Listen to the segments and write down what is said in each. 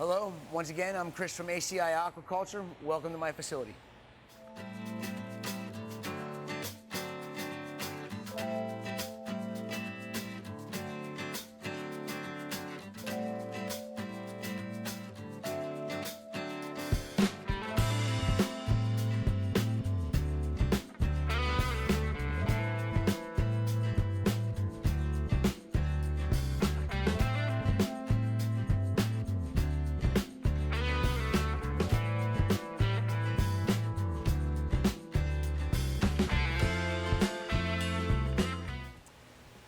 Hello, once again, I'm Chris from ACI Aquaculture. Welcome to my facility.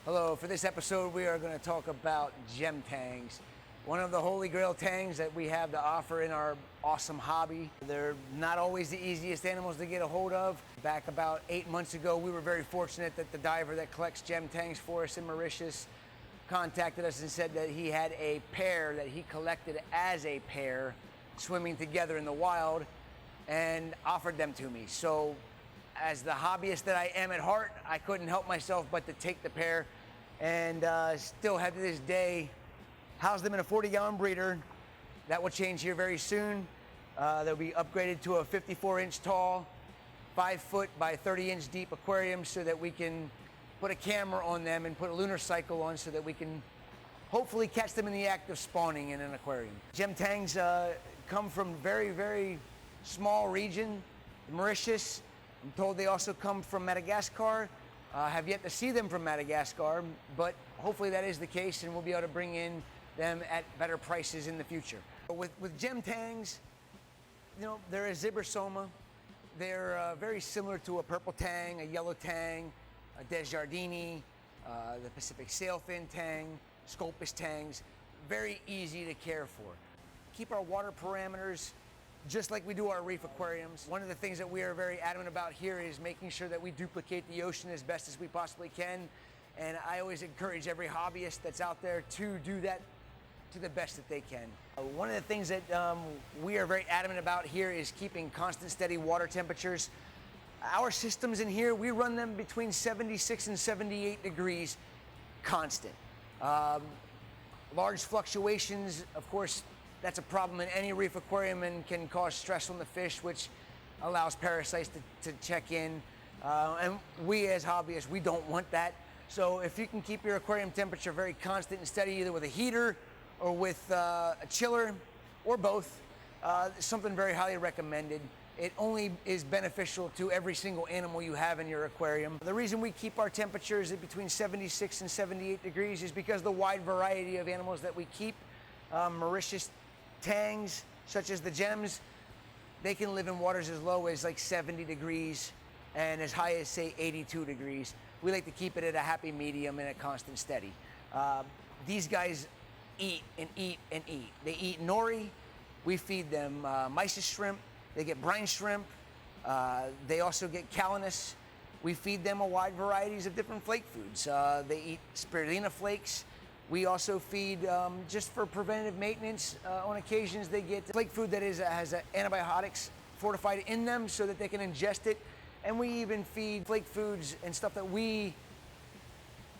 Hello, for this episode we are going to talk about gem tangs. One of the holy grail tangs that we have to offer in our awesome hobby. They're not always the easiest animals to get a hold of. Back about 8 months ago, we were very fortunate that the diver that collects gem tangs for us in Mauritius contacted us and said that he had a pair that he collected as a pair swimming together in the wild and offered them to me. So as the hobbyist that I am at heart, I couldn't help myself but to take the pair and still have to this day house them in a 40-gallon breeder. That will change here very soon. They'll be upgraded to a 54-inch tall, 5-foot by 30-inch deep aquarium so that we can put a camera on them and put a lunar cycle on so that we can hopefully catch them in the act of spawning in an aquarium. Gem tangs come from very, very small region, Mauritius. I'm told they also come from Madagascar. Have yet to see them from Madagascar, but hopefully that is the case and we'll be able to bring in them at better prices in the future. With gem tangs, you know, they're a Zibersoma. They're very similar to a purple tang, a yellow tang, a Desjardins, the Pacific sailfin tang, Sculpus tangs. Very easy to care for. Keep our water parameters just like we do our reef aquariums. One of the things that we are very adamant about here is making sure that we duplicate the ocean as best as we possibly can. And I always encourage every hobbyist that's out there to do that to the best that they can. One of the things that we are very adamant about here is keeping constant, steady water temperatures. Our systems in here, we run them between 76 and 78 degrees constant. Large fluctuations, of course, that's a problem in any reef aquarium and can cause stress on the fish, which allows parasites to check in. And we as hobbyists, we don't want that. So if you can keep your aquarium temperature very constant and steady, either with a heater or with a chiller or both, something very highly recommended. It only is beneficial to every single animal you have in your aquarium. The reason we keep our temperatures at between 76 and 78 degrees is because the wide variety of animals that we keep. Mauritius tangs, such as the gems, they can live in waters as low as like 70 degrees and as high as, say, 82 degrees. We like to keep it at a happy medium and a constant steady. These guys eat and eat and eat. They eat nori. We feed them mysis shrimp. They get brine shrimp. They also get calanus. We feed them a wide varieties of different flake foods. They eat spirulina flakes. We also feed, just for preventative maintenance, on occasions they get flake food that has antibiotics fortified in them so that they can ingest it. And we even feed flake foods and stuff that we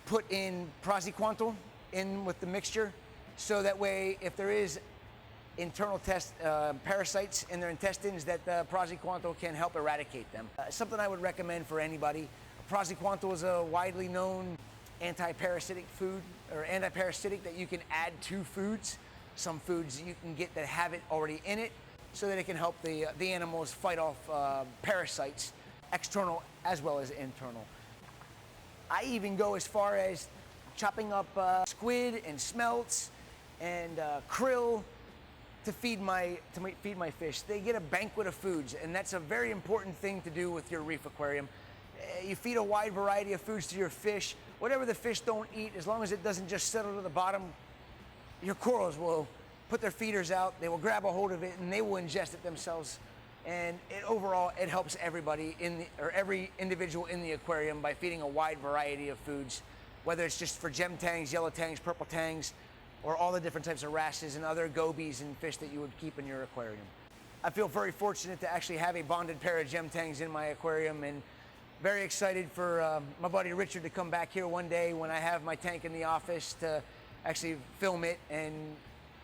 put in praziquantel in with the mixture, so that way if there is internal parasites in their intestines, that the praziquantel can help eradicate them. Something I would recommend for anybody. Praziquantel is a widely known anti-parasitic food, or anti-parasitic that you can add to foods. Some foods you can get that have it already in it so that it can help the animals fight off parasites, external as well as internal. I even go as far as chopping up squid and smelts and krill to feed my fish. They get a banquet of foods, and that's a very important thing to do with your reef aquarium. You feed a wide variety of foods to your fish. Whatever the fish don't eat, as long as it doesn't just settle to the bottom, your corals will put their feeders out, they will grab a hold of it, and they will ingest it themselves. And overall, it helps everybody every individual in the aquarium by feeding a wide variety of foods, whether it's just for gem tangs, yellow tangs, purple tangs, or all the different types of wrasses and other gobies and fish that you would keep in your aquarium. I feel very fortunate to actually have a bonded pair of gem tangs in my aquarium, and very excited for my buddy Richard to come back here one day when I have my tank in the office to actually film it and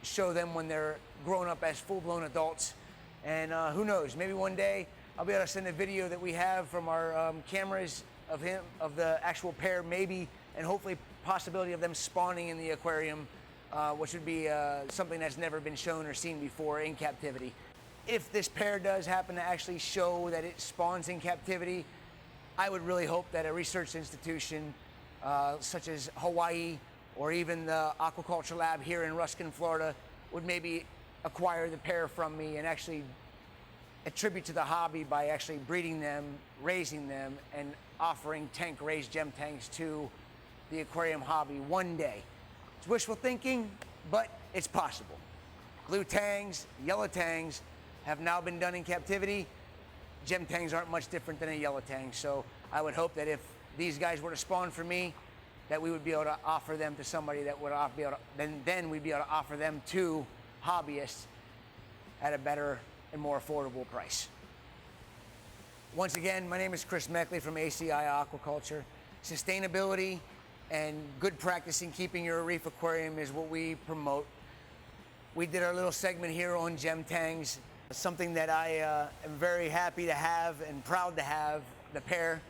show them when they're grown up as full-blown adults. And who knows, maybe one day I'll be able to send a video that we have from our cameras of the actual pair, maybe, and hopefully possibility of them spawning in the aquarium, which would be something that's never been shown or seen before in captivity. If this pair does happen to actually show that it spawns in captivity, I would really hope that a research institution such as Hawaii or even the Aquaculture Lab here in Ruskin, Florida, would maybe acquire the pair from me and actually attribute to the hobby by actually breeding them, raising them, and offering tank-raised gem tangs to the aquarium hobby one day. It's wishful thinking, but it's possible. Blue tangs, yellow tangs have now been done in captivity. Gem tangs aren't much different than a yellow tang, so I would hope that if these guys were to spawn for me, that we would be able to offer them to somebody that would be able to, then we'd be able to offer them to hobbyists at a better and more affordable price. Once again, my name is Chris Meckley from ACI Aquaculture. Sustainability and good practice in keeping your reef aquarium is what we promote. We did our little segment here on gem tangs, something that I am very happy to have and proud to have, the pair.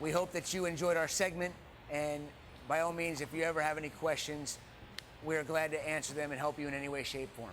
We hope that you enjoyed our segment, and by all means, if you ever have any questions, we're glad to answer them and help you in any way, shape, form.